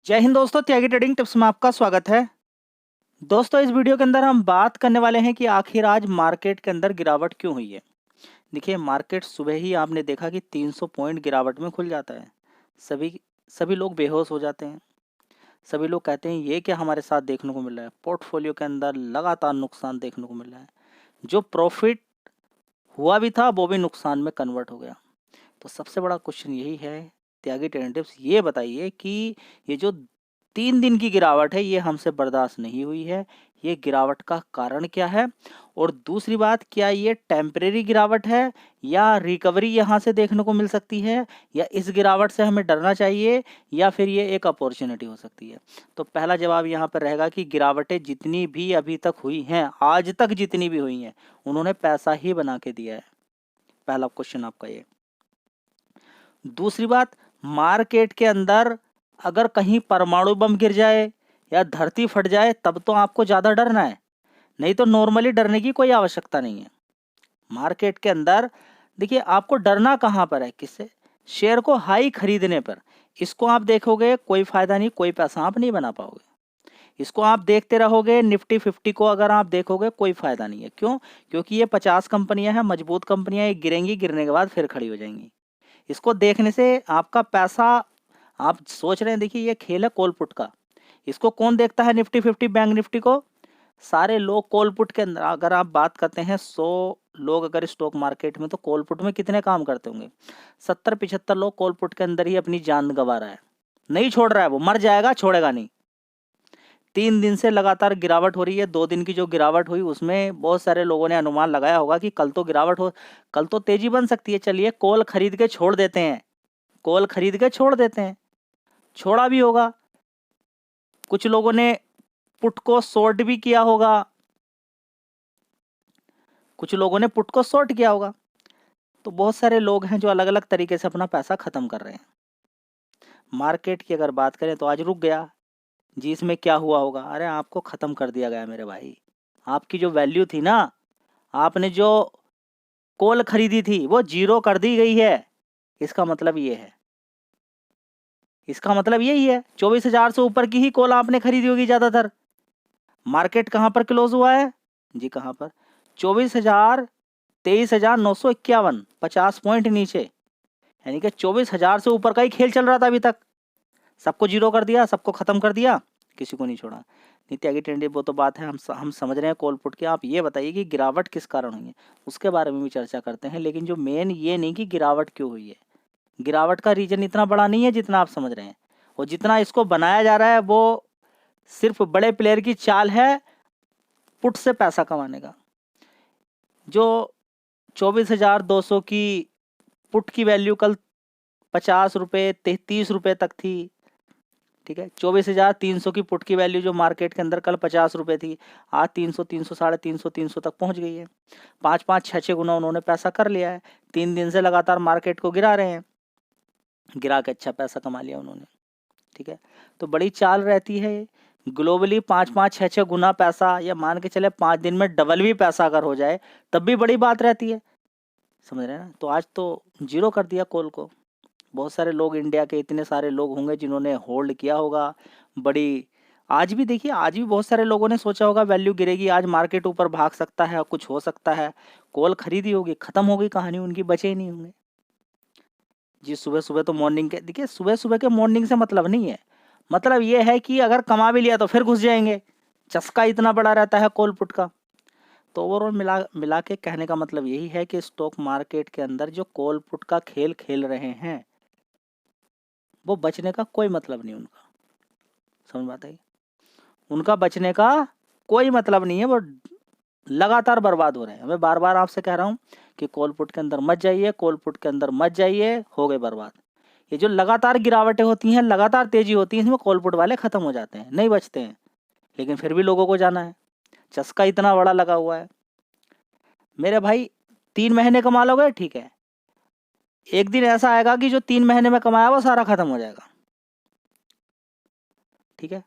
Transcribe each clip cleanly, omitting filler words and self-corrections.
जय हिंद दोस्तों, त्यागी trading tips में आपका स्वागत है। दोस्तों, इस वीडियो के अंदर हम बात करने वाले हैं कि आखिर आज मार्केट के अंदर गिरावट क्यों हुई है। देखिए, मार्केट सुबह ही आपने देखा कि 300 पॉइंट गिरावट में खुल जाता है। सभी सभी लोग बेहोश हो जाते हैं। सभी लोग कहते हैं ये क्या हमारे साथ देखने को मिल रहा है। पोर्टफोलियो के अंदर लगातार नुकसान देखने को मिल रहा है। जो प्रॉफिट हुआ भी था वो भी नुकसान में कन्वर्ट हो गया। तो सबसे बड़ा क्वेश्चन यही है, त्यागी ट्रेडिंग टिप्स ये बताइए कि ये जो 3 दिन की गिरावट है ये हमसे बर्दाश्त नहीं हुई है। ये गिरावट का कारण क्या है? और दूसरी बात, क्या ये टेम्परेरी गिरावट है या रिकवरी यहाँ से देखने को मिल सकती है, या इस गिरावट से हमें डरना चाहिए, या फिर ये एक अपॉर्चुनिटी हो सकती है? तो पहला जवाब यहाँ पर रहेगा कि गिरावटें जितनी भी अभी तक हुई हैं, आज तक जितनी भी हुई हैं, उन्होंने पैसा ही बना के दिया है। पहला क्वेश्चन आपका ये। दूसरी बात, मार्केट के अंदर अगर कहीं परमाणु बम गिर जाए या धरती फट जाए तब तो आपको ज़्यादा डरना है, नहीं तो नॉर्मली डरने की कोई आवश्यकता नहीं है। मार्केट के अंदर देखिए, आपको डरना कहाँ पर है, किससे? शेयर को हाई खरीदने पर। इसको आप देखोगे कोई फायदा नहीं, कोई पैसा आप नहीं बना पाओगे। इसको आप देखते रहोगे, निफ्टी 50 को अगर आप देखोगे कोई फायदा नहीं है। क्यों? क्योंकि ये 50 कंपनियां हैं, मजबूत कंपनियां, ये गिरेंगी, गिरने के बाद फिर खड़ी हो जाएंगी। इसको देखने से आपका पैसा, आप सोच रहे हैं, देखिए ये खेल है कॉल पुट का। इसको कौन देखता है? निफ्टी 50, बैंक निफ्टी को सारे लोग कॉल पुट के अंदर। अगर आप बात करते हैं 100 लोग अगर स्टॉक मार्केट में, तो कॉल पुट में कितने काम करते होंगे? 70-75 लोग कॉल पुट के अंदर ही अपनी जान गंवा रहा है। नहीं छोड़ रहा है, वो मर जाएगा, छोड़ेगा नहीं। 3 दिन से लगातार गिरावट हो रही है। 2 दिन की जो गिरावट हुई उसमें बहुत सारे लोगों ने अनुमान लगाया होगा कि कल तो गिरावट हो, कल तो तेजी बन सकती है, चलिए कॉल खरीद के छोड़ देते हैं। कॉल खरीद के छोड़ देते हैं, छोड़ा भी होगा। कुछ लोगों ने पुट को शॉर्ट भी किया होगा, कुछ लोगों ने पुट को शॉर्ट किया होगा। तो बहुत सारे लोग हैं जो अलग अलग तरीके से अपना पैसा खत्म कर रहे हैं। मार्केट की अगर बात करें तो आज रुक गया जी। इसमें क्या हुआ होगा? अरे आपको खत्म कर दिया गया मेरे भाई। आपकी जो वैल्यू थी ना, आपने जो कॉल खरीदी थी वो जीरो कर दी गई है। इसका मतलब ये है, इसका मतलब यही है, 24,000 से ऊपर की ही कॉल आपने खरीदी होगी ज्यादातर। मार्केट कहाँ पर क्लोज हुआ है जी? कहाँ पर? 24,000, 23,951, 50 पॉइंट नीचे। यानी कि 24,000 से ऊपर का ही खेल चल रहा था अभी तक। सबको जीरो कर दिया, सबको खत्म कर दिया, किसी को नहीं छोड़ा। नीति आगे ट्रेंड, वो तो बात है, हम समझ रहे हैं कॉल पुट के। आप ये बताइए कि गिरावट किस कारण हुई है, उसके बारे में भी चर्चा करते हैं। लेकिन जो मेन ये नहीं कि गिरावट क्यों हुई है। गिरावट का रीजन इतना बड़ा नहीं है जितना आप समझ रहे हैं, और जितना इसको बनाया जा रहा है वो सिर्फ बड़े प्लेयर की चाल है पुट से पैसा कमाने का। जो 24,200 की पुट की वैल्यू कल 50 रुपये, 33 रुपये तक थी, ठीक है। 24,300 की पुट की वैल्यू जो मार्केट के अंदर कल 50 रुपये थी, आज 300, 300, 350, 300 तक पहुंच गई है। 5-5, 6-6 गुना उन्होंने पैसा कर लिया है। 3 दिन से लगातार मार्केट को गिरा रहे हैं, गिरा के अच्छा पैसा कमा लिया उन्होंने, ठीक है। तो बड़ी चाल रहती है ग्लोबली। 5-5, 6-6 गुना पैसा, या मान के चले 5 दिन में डबल भी पैसा अगर हो जाए तब भी बड़ी बात रहती है, समझ रहे हैं ना। तो आज तो जीरो कर दिया कॉल को। बहुत सारे लोग, इंडिया के इतने सारे लोग होंगे जिन्होंने होल्ड किया होगा बड़ी। आज भी देखिए, आज भी बहुत सारे लोगों ने सोचा होगा वैल्यू गिरेगी, आज मार्केट ऊपर भाग सकता है, कुछ हो सकता है। कॉल खरीदी होगी, खत्म हो गई कहानी, उनकी बचे ही नहीं होंगे जी। सुबह सुबह तो मॉर्निंग के, देखिए सुबह सुबह के मॉर्निंग से मतलब नहीं है। मतलब ये है कि अगर कमा भी लिया तो फिर घुस जाएंगे। चस्का इतना बड़ा रहता है कॉल पुट का। तो ओवरऑल मिला मिला के कहने का मतलब यही है कि स्टॉक मार्केट के अंदर जो कॉल पुट का खेल खेल रहे हैं वो बचने का कोई मतलब नहीं उनका। समझ में आता है? उनका बचने का कोई मतलब नहीं है, वो लगातार बर्बाद हो रहे हैं। मैं बार बार आपसे कह रहा हूँ कि कॉल पुट के अंदर मत जाइए, कॉल पुट के अंदर मत जाइए, हो गए बर्बाद। ये जो लगातार गिरावटें होती हैं, लगातार तेजी होती है, इसमें कॉल पुट वाले खत्म हो जाते हैं, नहीं बचते हैं। लेकिन फिर भी लोगों को जाना है, चस्का इतना बड़ा लगा हुआ है मेरे भाई। 3 महीने कमा लोगे, ठीक है। एक दिन ऐसा आएगा कि जो 3 महीने में कमाया वो सारा खत्म हो जाएगा, ठीक है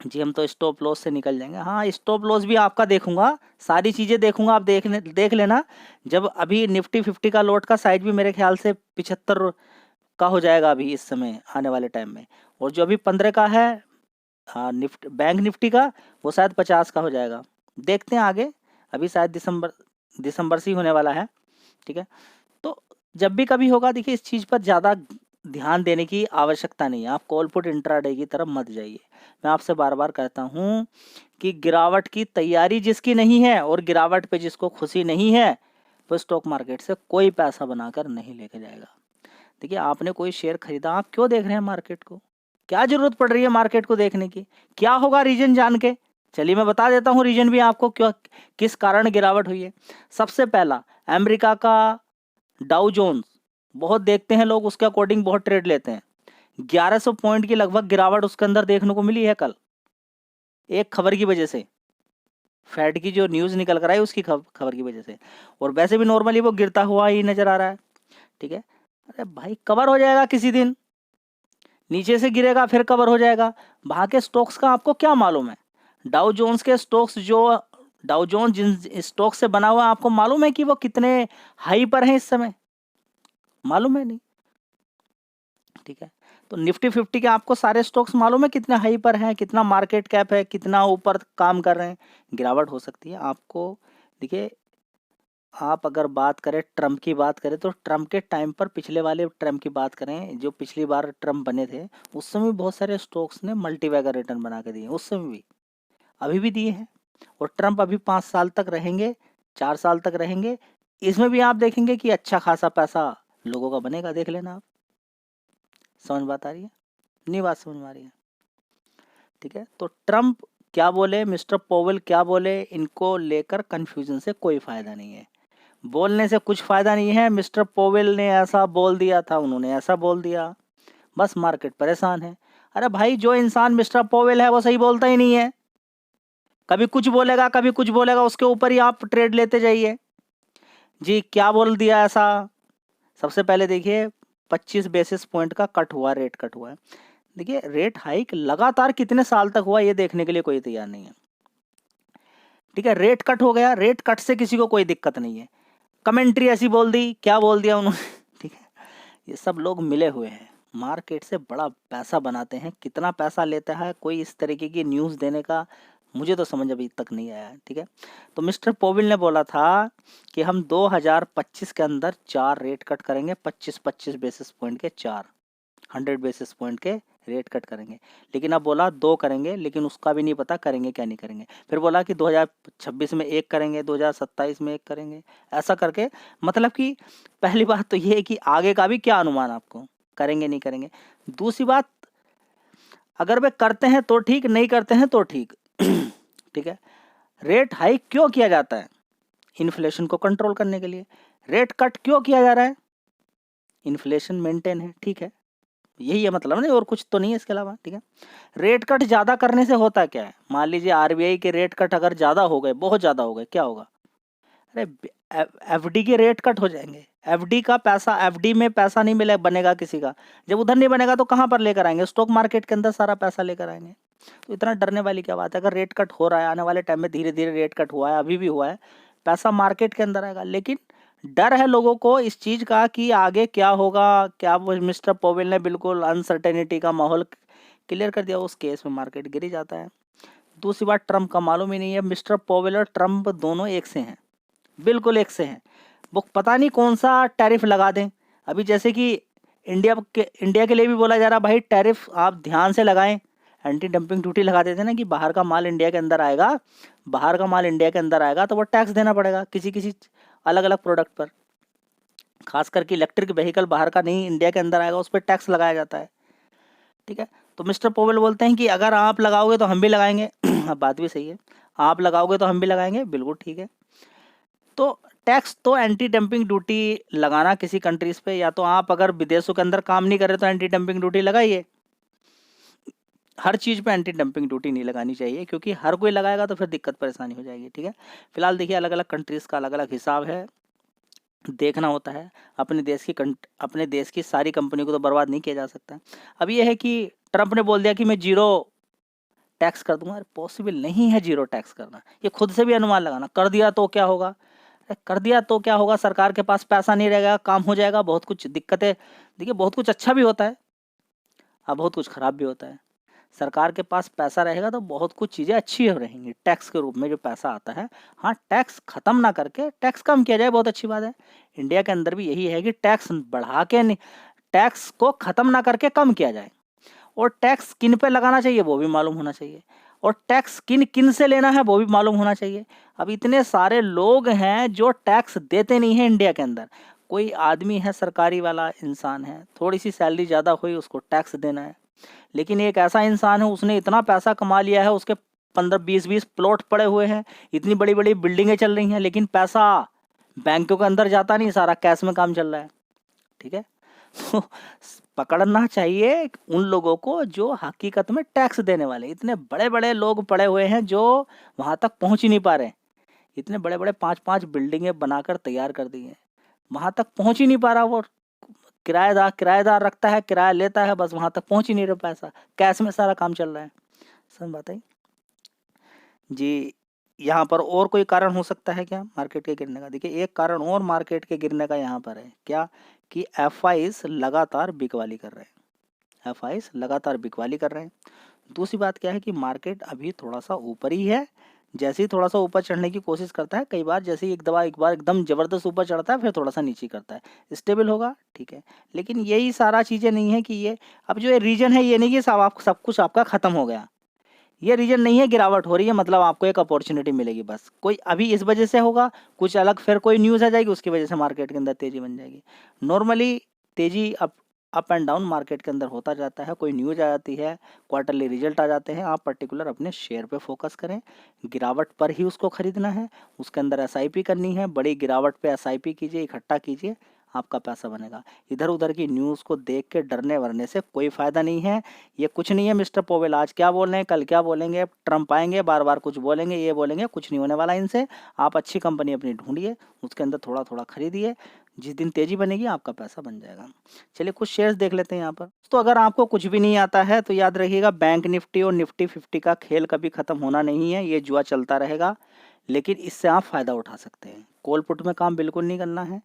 जी। हम तो स्टॉप लॉस से निकल जाएंगे। हाँ, स्टॉप लॉस भी आपका देखूंगा, सारी चीजें देखूंगा, आप देख लेना। जब अभी निफ्टी 50 का लोट का साइज भी मेरे ख्याल से 75 का हो जाएगा अभी इस समय आने वाले टाइम में, और जो अभी 15 का है बैंक निफ्टी का, वो शायद 50 का हो जाएगा। देखते हैं आगे, अभी शायद दिसंबर से ही होने वाला है, ठीक है। तो जब भी कभी होगा, देखिए इस चीज़ पर ज़्यादा ध्यान देने की आवश्यकता नहीं है। आप कॉल पुट इंट्राडे की तरफ मत जाइए। मैं आपसे बार बार कहता हूँ कि गिरावट की तैयारी जिसकी नहीं है और गिरावट पे जिसको खुशी नहीं है, वो स्टॉक मार्केट से कोई पैसा बनाकर नहीं लेके जाएगा। देखिए आपने कोई शेयर खरीदा, आप क्यों देख रहे हैं मार्केट को? क्या जरूरत पड़ रही है मार्केट को देखने की? क्या होगा रीजन जान के? चलिए मैं बता देता हूँ रीजन भी आपको, क्यों किस कारण गिरावट हुई है। सबसे पहला, अमेरिका का डाउ जोन्स बहुत देखते हैं लोग, उसके अकॉर्डिंग बहुत ट्रेड लेते हैं। 1100 पॉइंट की लगभग गिरावट उसके अंदर देखने को मिली है कल, एक खबर की वजह से, फेड की जो न्यूज़ निकल कर आई उसकी खबर की वजह से। और वैसे भी नॉर्मली वो गिरता हुआ ही नजर आ रहा है, ठीक है। अरे भाई कवर हो जाएगा किसी दिन, नीचे से गिरेगा फिर कवर हो जाएगा। वहाँ के स्टॉक्स का आपको क्या मालूम है? डाउ जोन्स के स्टॉक्स, जो डाउ जोन्स जिन स्टॉक से बना हुआ है, आपको मालूम है कि वो कितने हाई पर हैं इस समय? मालूम है नहीं, ठीक है। तो निफ्टी 50 के आपको सारे स्टॉक्स मालूम है कितने हाई पर हैं, कितना मार्केट कैप है, कितना ऊपर काम कर रहे हैं। गिरावट हो सकती है आपको। देखिए आप अगर बात करें ट्रम्प की बात करें, तो ट्रम्प के टाइम पर, पिछले वाले ट्रम्प की बात करें, जो पिछली बार ट्रम्प बने थे, उस समय बहुत सारे स्टॉक्स ने मल्टीबैगर रिटर्न बना के दिए, उस समय भी, अभी भी दिए हैं। और ट्रम्प अभी 5 साल तक रहेंगे, 4 साल तक रहेंगे, इसमें भी आप देखेंगे कि अच्छा खासा पैसा लोगों का बनेगा। देख लेना आप। समझ बात आ रही है? नहीं बात समझ में आ रही है? ठीक है। तो ट्रम्प क्या बोले, मिस्टर पोवेल क्या बोले, इनको लेकर कंफ्यूजन से कोई फायदा नहीं है। बोलने से कुछ फायदा नहीं है। मिस्टर पोवेल ने ऐसा बोल दिया था, उन्होंने ऐसा बोल दिया, बस मार्केट परेशान है। अरे भाई जो इंसान मिस्टर पोवेल है वो सही बोलता ही नहीं है, कभी कुछ बोलेगा कभी कुछ बोलेगा, उसके ऊपर ही आप ट्रेड लेते जाइए। जी क्या बोल दिया ऐसा? सबसे पहले देखिए 25 बेसिस पॉइंट का कट हुआ, रेट कट हुआ है। देखिए रेट हाइक लगातार कितने साल तक हुआ ये देखने के लिए कोई तैयार नहीं है, ठीक है। रेट कट हो गया, रेट कट से किसी को कोई दिक्कत नहीं है। कमेंट्री ऐसी बोल दी, क्या बोल दिया उन्होंने ठीक है। ये सब लोग मिले हुए हैं, मार्केट से बड़ा पैसा बनाते हैं। कितना पैसा लेता है कोई इस तरीके की न्यूज़ देने का, मुझे तो समझ अभी तक नहीं आया है, ठीक है। तो मिस्टर पोविल ने बोला था कि हम 2025 के अंदर 4 रेट कट करेंगे, 25-25 बेसिस पॉइंट के 4, 100 बेसिस पॉइंट के रेट कट करेंगे। लेकिन अब बोला 2 करेंगे, लेकिन उसका भी नहीं पता करेंगे क्या नहीं करेंगे। फिर बोला कि 2026 में 1 करेंगे, 2027 में 1 करेंगे, ऐसा करके। मतलब कि पहली बात तो ये है कि आगे का भी क्या अनुमान आपको, करेंगे नहीं करेंगे। दूसरी बात, अगर वे करते हैं तो ठीक, नहीं करते हैं तो ठीक ठीक है। रेट हाइक क्यों किया जाता है? इन्फ्लेशन को कंट्रोल करने के लिए। रेट कट क्यों किया जा रहा है? इन्फ्लेशन मेंटेन है, ठीक है, यही है मतलब, नहीं और कुछ तो नहीं है इसके अलावा, ठीक है। रेट कट ज़्यादा करने से होता क्या है? मान लीजिए आरबीआई के रेट कट अगर ज़्यादा हो गए, बहुत ज़्यादा हो गए, क्या होगा? अरे एफडी के रेट कट हो जाएंगे। एफडी का पैसा, एफडी में पैसा नहीं मिले बनेगा किसी का। जब उधर नहीं बनेगा तो कहाँ पर लेकर आएंगे? स्टॉक मार्केट के अंदर सारा पैसा लेकर आएंगे। तो इतना डरने वाली क्या बात है? अगर रेट कट हो रहा है, आने वाले टाइम में धीरे धीरे रेट कट हुआ है, अभी भी हुआ है, पैसा मार्केट के अंदर आएगा। लेकिन डर है लोगों को इस चीज़ का कि आगे क्या होगा, क्या मिस्टर पोवेल ने बिल्कुल अनसर्टेनिटी का माहौल क्लियर कर दिया, उस केस में मार्केट गिर ही जाता है। दूसरी बात, ट्रम्प का मालूम ही नहीं है। मिस्टर पोवेल और ट्रम्प दोनों एक से हैं, बिल्कुल एक से हैं। वो पता नहीं कौन सा टैरिफ लगा दें। अभी जैसे कि इंडिया के लिए भी बोला जा रहा, भाई टैरिफ आप ध्यान से लगाएं। एंटी डंपिंग ड्यूटी लगा देते हैं ना, कि बाहर का माल इंडिया के अंदर आएगा, बाहर का माल इंडिया के अंदर आएगा तो वो टैक्स देना पड़ेगा किसी किसी अलग अलग प्रोडक्ट पर। खास करके इलेक्ट्रिक व्हीकल बाहर का नहीं, इंडिया के अंदर आएगा, उस पर टैक्स लगाया जाता है, ठीक है। तो मिस्टर पोवेल बोलते हैं कि अगर आप लगाओगे तो हम भी लगाएंगे अब बात भी सही है, आप लगाओगे तो हम भी लगाएंगे, बिल्कुल ठीक है। तो टैक्स तो एंटी डंपिंग ड्यूटी लगाना किसी कंट्रीज पे, या तो आप अगर विदेशों के अंदर काम नहीं कर रहे तो एंटी डंपिंग ड्यूटी लगाइए। हर चीज़ पे एंटी डंपिंग ड्यूटी नहीं लगानी चाहिए, क्योंकि हर कोई लगाएगा तो फिर दिक्कत परेशानी हो जाएगी, ठीक है। फिलहाल देखिए अलग अलग कंट्रीज़ का अलग अलग हिसाब है, देखना होता है। अपने देश की सारी कंपनी को तो बर्बाद नहीं किया जा सकता। अब ये है कि ट्रंप ने बोल दिया कि मैं जीरो टैक्स कर दूंगा। पॉसिबल नहीं है जीरो टैक्स करना, ये खुद से भी अनुमान लगाना। कर दिया तो क्या होगा? कर दिया तो क्या होगा, सरकार के पास पैसा नहीं रहेगा, काम हो जाएगा, बहुत कुछ दिक्कतें, देखिए बहुत कुछ अच्छा भी होता है और बहुत कुछ खराब भी होता है। सरकार के पास पैसा रहेगा तो बहुत कुछ चीज़ें अच्छी हो रहेंगी, टैक्स के रूप में जो पैसा आता है। हाँ, टैक्स खत्म ना करके टैक्स कम किया जाए, बहुत अच्छी बात है। इंडिया के अंदर भी यही है कि टैक्स बढ़ा के नहीं, टैक्स को खत्म ना करके कम किया जाए, और टैक्स किन पे लगाना चाहिए वो भी मालूम होना चाहिए, और टैक्स किन किन से लेना है वो भी मालूम होना चाहिए। अब इतने सारे लोग हैं जो टैक्स देते नहीं हैं इंडिया के अंदर। कोई आदमी है, सरकारी वाला इंसान है, थोड़ी सी सैलरी ज़्यादा हुई उसको टैक्स देना है, लेकिन एक ऐसा इंसान है उसने इतना पैसा कमा लिया है, उसके 15-20 प्लॉट पड़े हुए हैं, इतनी बड़ी बड़ी बिल्डिंगें चल रही हैं, लेकिन पैसा बैंकों के अंदर जाता नहीं, सारा कैश में काम चल रहा है। ठीक है, तो पकड़ना चाहिए उन लोगों को जो हकीकत में टैक्स देने वाले। इतने बड़े बड़े लोग पड़े हुए हैं जो वहां तक पहुंच ही नहीं पा रहे, इतने बड़े बड़े 5-5 बिल्डिंगें बनाकर तैयार कर दी हैं, वहां तक पहुंच ही नहीं पा रहा वो। किराएदार रखता है, किराया लेता है, बस वहां तक पहुंच ही नहीं रहा पैसा, कैश में सारा काम चल रहा है। समझ बात है जी। यहाँ पर और कोई कारण हो सकता है क्या मार्केट के गिरने का? देखिए एक कारण और मार्केट के गिरने का यहाँ पर है क्या, कि एफआईज लगातार बिकवाली कर रहे हैं, एफआईज लगातार बिकवाली कर रहे हैं। दूसरी बात क्या है कि मार्केट अभी थोड़ा सा ऊपर ही है, जैसे ही थोड़ा सा ऊपर चढ़ने की कोशिश करता है, कई बार जैसे ही एक बार एकदम जबरदस्त ऊपर चढ़ता है, फिर थोड़ा सा नीचे करता है, स्टेबल होगा, ठीक है। लेकिन यही सारा चीजें नहीं है कि ये अब जो ये रीजन है, ये नहीं कि सब कुछ आपका खत्म हो गया, ये रीजन नहीं है गिरावट हो रही है, मतलब आपको एक अपॉर्चुनिटी मिलेगी बस, कोई अभी इस वजह से होगा कुछ अलग, फिर कोई न्यूज़ आ जाएगी उसकी वजह से मार्केट के अंदर तेजी बन जाएगी। नॉर्मली तेजी अप एंड डाउन मार्केट के अंदर होता जाता है, कोई न्यूज़ आ जाती है, क्वार्टरली रिजल्ट आ जाते हैं, आप पर्टिकुलर अपने शेयर पे फोकस करें, गिरावट पर ही उसको खरीदना है, उसके अंदर एसआईपी करनी है, बड़ी गिरावट पे एसआईपी कीजिए, इकट्ठा कीजिए, आपका पैसा बनेगा। इधर उधर की न्यूज़ को देख के डरने वरने से कोई फ़ायदा नहीं है। ये कुछ नहीं है मिस्टर पोवेल, आज क्या बोल रहे हैं, कल क्या बोलेंगे, ट्रम्प आएंगे बार बार कुछ बोलेंगे, ये बोलेंगे, कुछ नहीं होने वाला इनसे। आप अच्छी कंपनी अपनी ढूंढिए, उसके अंदर थोड़ा थोड़ा खरीदिए, जिस दिन तेजी बनेगी आपका पैसा बन जाएगा। चलिए कुछ शेयर्स देख लेते हैं यहाँ पर। तो अगर आपको कुछ भी नहीं आता है तो याद रखिएगा, बैंक निफ्टी और निफ्टी 50 का खेल कभी खत्म होना नहीं है, ये जुआ चलता रहेगा, लेकिन इससे आप फ़ायदा उठा सकते हैं। कॉल पुट में काम बिल्कुल नहीं करना है,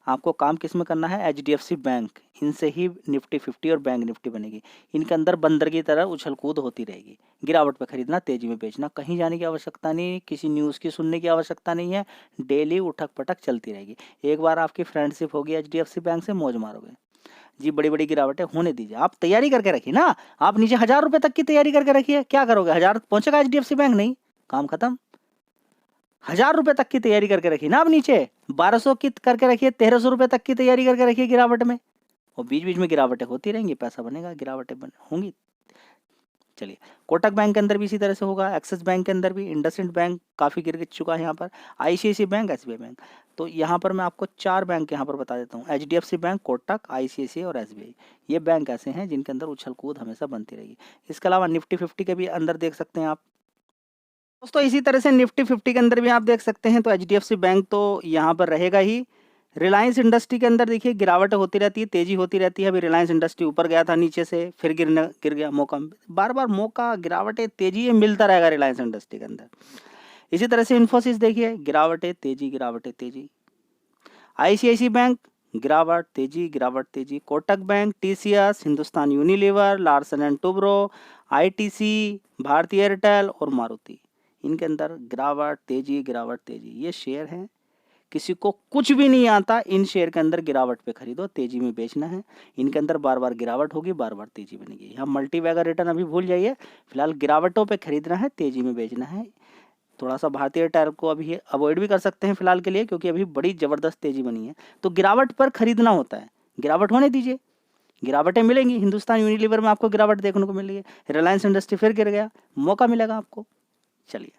आपको काम किस में करना है, एचडीएफसी बैंक, इनसे ही निफ्टी 50 और बैंक निफ्टी बनेगी। इनके अंदर बंदर की तरह उछल कूद होती रहेगी, गिरावट पे खरीदना, तेजी में बेचना, कहीं जाने की आवश्यकता नहीं, किसी न्यूज़ की सुनने की आवश्यकता नहीं है, डेली उठक पटक चलती रहेगी। एक बार आपकी फ्रेंडशिप होगी एचडीएफसी बैंक से, मौज मारोगे जी। बड़ी बड़ी गिरावटें होने दीजिए, आप तैयारी करके रखिए ना, आप नीचे 1000 रुपये तक की तैयारी करके रखिए, क्या करोगे, 1000 पहुंचेगा एचडीएफसी बैंक, नहीं, काम खत्म। 1000 रुपये तक की तैयारी करके रखिए ना, आप नीचे 1200 की करके रखिए, 1300 रुपये तक की तैयारी करके रखिए गिरावट में, और बीच बीच में गिरावटें होती रहेंगी, पैसा बनेगा, गिरावटें होंगी। चलिए कोटक बैंक के अंदर भी इसी तरह से होगा, एक्सिस बैंक के अंदर भी, इंडसइंड बैंक काफ़ी गिर चुका है यहाँ पर, आईसीआईसी बैंक, एसबीआई बैंक। तो यहाँ पर मैं आपको 4 बैंक यहाँ पर बता देता हूँ, एचडीएफसी बैंक, कोटक, आईसीआईसी और एसबीआई। ये बैंक ऐसे हैं जिनके अंदर उछल कूद हमेशा बनती रहेगी। इसके अलावा निफ्टी 50 के भी अंदर देख सकते हैं आप दोस्तों, इसी तरह से निफ्टी 50 के अंदर भी आप देख सकते हैं, तो एचडीएफसी बैंक तो यहाँ पर रहेगा ही। रिलायंस इंडस्ट्री के अंदर देखिए गिरावट होती रहती है, तेजी होती रहती है। अभी रिलायंस इंडस्ट्री ऊपर गया था, नीचे से फिर गिर गया, मौका बार बार मौका, गिरावटें तेजी ये मिलता रहेगा रिलायंस इंडस्ट्री के अंदर। इसी तरह से इन्फोसिस देखिए, गिरावटें तेजी, गिरावटें तेजी। आईसीआईसी बैंक गिरावट तेजी, गिरावट तेजी। Kotak bank, TCS, Hindustan Unilever, Larsen and Toubro, ITC, भारतीय एयरटेल और मारुति, इनके अंदर गिरावट तेजी, गिरावट तेजी। ये शेयर हैं, किसी को कुछ भी नहीं आता, इन शेयर के अंदर गिरावट पे खरीदो, तेजी में बेचना है। इनके अंदर बार बार गिरावट होगी, बार बार तेजी बनेगी। यहाँ मल्टी बैगर रिटर्न अभी भूल जाइए, फिलहाल गिरावटों पे खरीदना है, तेजी में बेचना है। थोड़ा सा भारतीय एयरटेल को अभी अवॉइड भी कर सकते हैं फिलहाल के लिए, क्योंकि अभी बड़ी जबरदस्त तेजी बनी है, तो गिरावट पर खरीदना होता है, गिरावट होने दीजिए, गिरावटें मिलेंगी। हिंदुस्तान यूनिलीवर में आपको गिरावट देखने को मिल रही है, रिलायंस इंडस्ट्री फिर गिर गया, मौका मिलेगा आपको। चलिए।